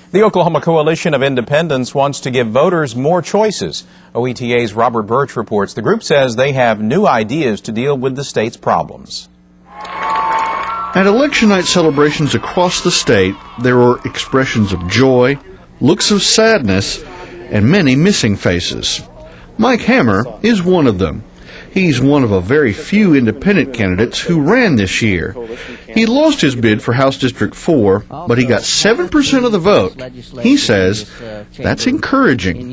The Oklahoma Coalition of Independents wants to give voters more choices. OETA's Robert Birch reports the group says they have new ideas to deal with the state's problems. At election night celebrations across the state, there were expressions of joy, looks of sadness, and many missing faces. Mike Hammer is one of them. He's one of a very few independent candidates who ran this year. He lost his bid for House District 4, but he got 7% of the vote. He says that's encouraging.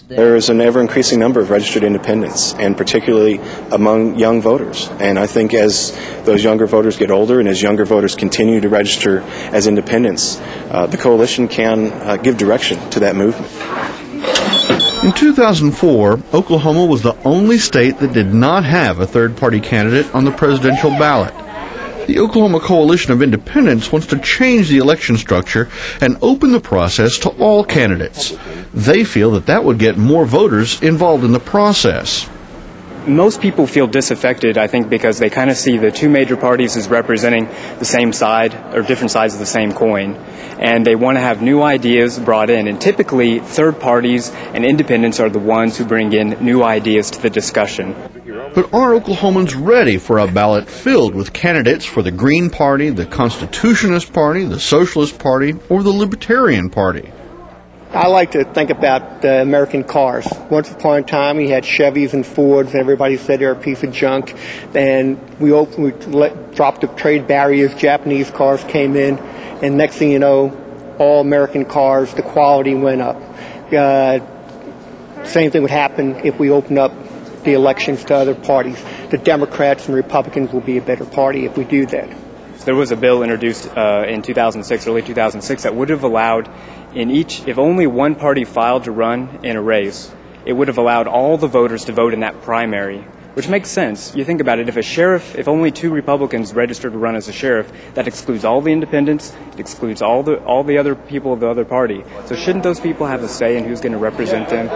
There is an ever-increasing number of registered independents, and particularly among young voters. And I think as those younger voters get older and as younger voters continue to register as independents, the coalition can give direction to that movement. In 2004, Oklahoma was the only state that did not have a third-party candidate on the presidential ballot. The Oklahoma Coalition of Independents wants to change the election structure and open the process to all candidates. They feel that that would get more voters involved in the process. Most people feel disaffected, I think, because they kind of see the two major parties as representing the same side or different sides of the same coin. And they want to have new ideas brought in. And typically, third parties and independents are the ones who bring in new ideas to the discussion. But are Oklahomans ready for a ballot filled with candidates for the Green Party, the Constitutionist Party, the Socialist Party, or the Libertarian Party? I like to think about American cars. Once upon a time, we had Chevys and Fords, and everybody said they were a piece of junk. And we dropped the trade barriers. Japanese cars came in, and next thing you know, all American cars, the quality went up. Same thing would happen if we opened up the elections to other parties. The Democrats and Republicans will be a better party if we do that. There was a bill introduced in 2006, early 2006, that would have allowed if only one party filed to run in a race, it would have allowed all the voters to vote in that primary, which makes sense. You think about it, if only two Republicans registered to run as a sheriff, that excludes all the independents, it excludes all the other people of the other party. So shouldn't those people have a say in who's going to represent them?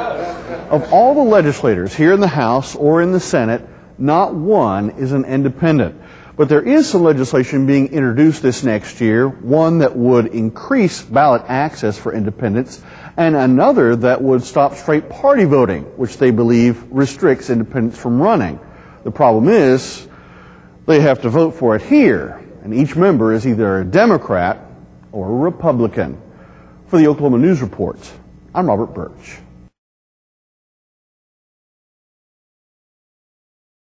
Of all the legislators here in the House or in the Senate, not one is an independent. But there is some legislation being introduced this next year, one that would increase ballot access for independents, and another that would stop straight party voting, which they believe restricts independents from running. The problem is they have to vote for it here, and each member is either a Democrat or a Republican. For the Oklahoma News Reports, I'm Robert Birch.